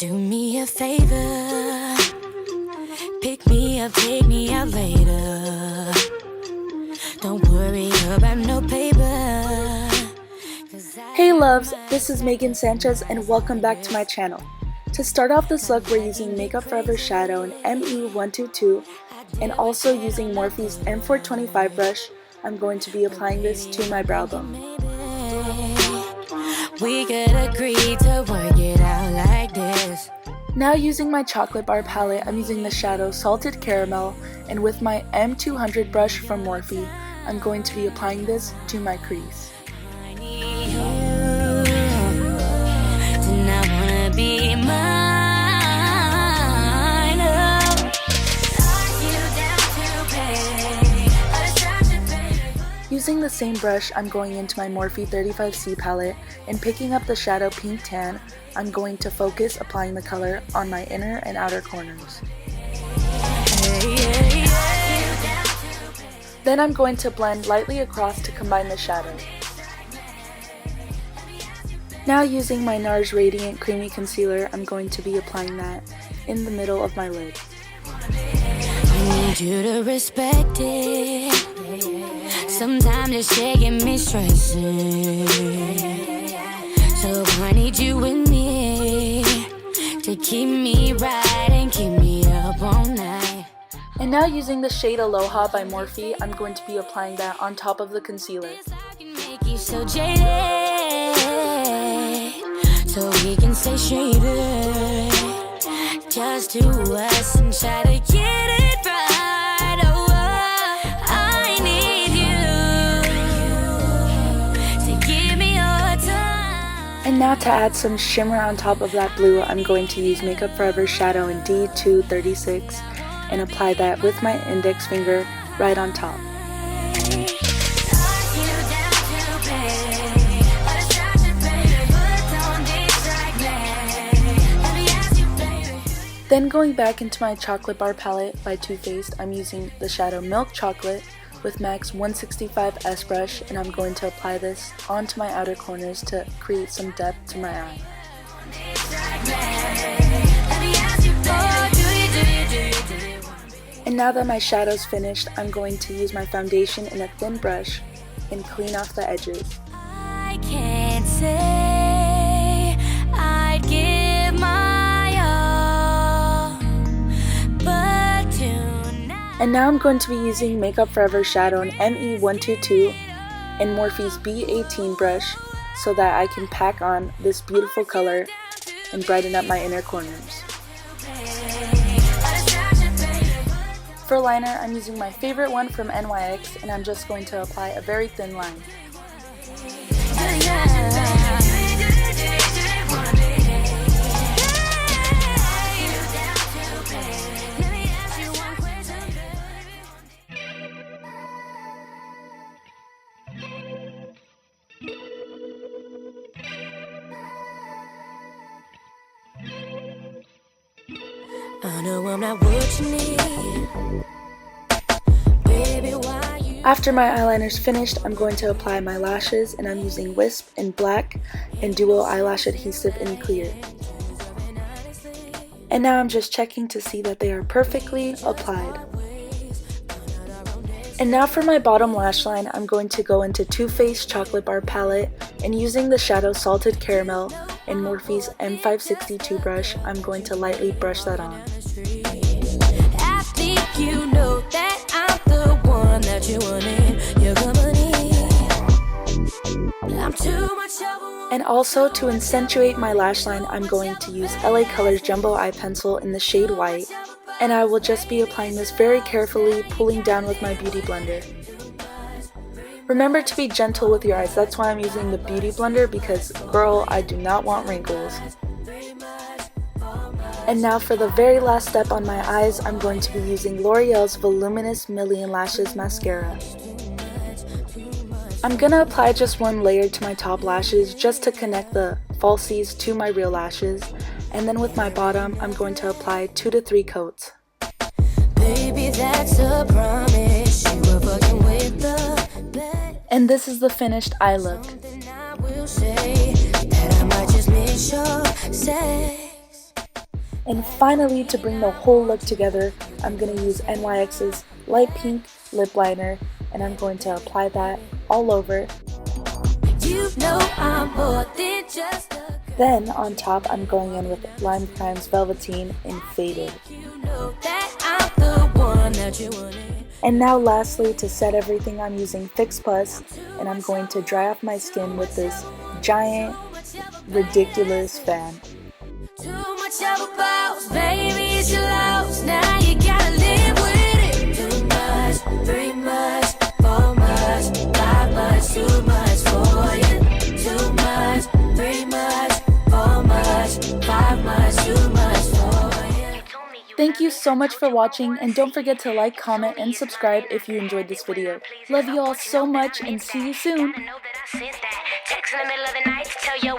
Do me a favor, pick me up, take me out later. Don't worry about no paper. Hey loves, this is Maygan Sanchez and welcome back to my channel. To start off this look, we're using Makeup Forever Shadow in ME122 and also using Morphe's M425 brush. I'm going to be applying this to my brow bone. We could agree to work it out like this. Now using my chocolate bar palette, I'm using the shadow Salted Caramel, and with my M200 brush from Morphe, I'm going to be applying this to my crease. I need you to not wanna be mine. Using the same brush, I'm going into my Morphe 35C palette and picking up the shadow Pink Tan. I'm going to focus applying the color on my inner and outer corners. Then I'm going to blend lightly across to combine the shadows. Now using my NARS Radiant Creamy Concealer, I'm going to be applying that in the middle of my lid. I need you to respect it. Sometimes this shit get me stressing. So I need you with me to keep me right and keep me up all night. And now using the shade Aloha by Morphe, I'm going to be applying that on top of the concealer. So jaded, so we can stay shaded. Just do us and try to get it right. Oh, I need you to give me your time. And now to add some shimmer on top of that blue, I'm going to use Makeup Forever Shadow in D236 and apply that with my index finger right on top. Then going back into my chocolate bar palette by Too Faced, I'm using the shadow Milk Chocolate with MAC's 165S brush, and I'm going to apply this onto my outer corners to create some depth to my eye. And now that my shadow's finished, I'm going to use my foundation in a thin brush and clean off the edges. I can't say I'd give my all, but tonight. And now I'm going to be using Makeup Forever Shadow in ME122 and Morphe's B18 brush so that I can pack on this beautiful color and brighten up my inner corners. For liner, I'm using my favorite one from NYX, and I'm just going to apply a very thin line. I know I'm not what you need. Baby, why you... After my eyeliner's finished, I'm going to apply my lashes, and I'm using Wisp in black and Duo Eyelash Adhesive in clear. And now I'm just checking to see that they are perfectly applied. And now for my bottom lash line, I'm going to go into Too Faced Chocolate Bar Palette, and using the shadow Salted Caramel and Morphe's M562 brush, I'm going to lightly brush that on. I think you know that I'm the one that you wanted, your company. I'm too much of a... And also to accentuate my lash line, I'm going to use LA Colors Jumbo Eye Pencil in the shade White, and I will just be applying this very carefully, pulling down with my beauty blender. Remember to be gentle with your eyes. That's why I'm using the beauty blender, because girl, I do not want wrinkles. And now for the very last step on my eyes, I'm going to be using L'Oreal's Voluminous Million Lashes Mascara. I'm gonna apply just one layer to my top lashes just to connect the falsies to my real lashes, and then with my bottom, I'm going to apply 2 to 3 coats. Baby, that's a promise. You were fucking with the... And this is the finished eye look. I will say that I might just miss your sex. And finally, to bring the whole look together, I'm going to use NYX's light pink lip liner, and I'm going to apply that all over. You know I'm more than just a Then on top, I'm going in with Lime Crime's Velveteen in Faded. you know that I'm the one that you wanted. And now lastly, to set everything, I'm using Fix Plus, and I'm going to dry off my skin with this giant, ridiculous fan. Too much of a boss, baby, it's your loss. Now you gotta live with it. Too much, 3 much, 4 much, 5 much, too much for you. Too much, 3 much, 4 much, 5 much, too much for you. Thank you so much for watching, and don't forget to like, comment, and subscribe if you enjoyed this video. Love you all so much, and see you soon! Text in the middle of the night to tell your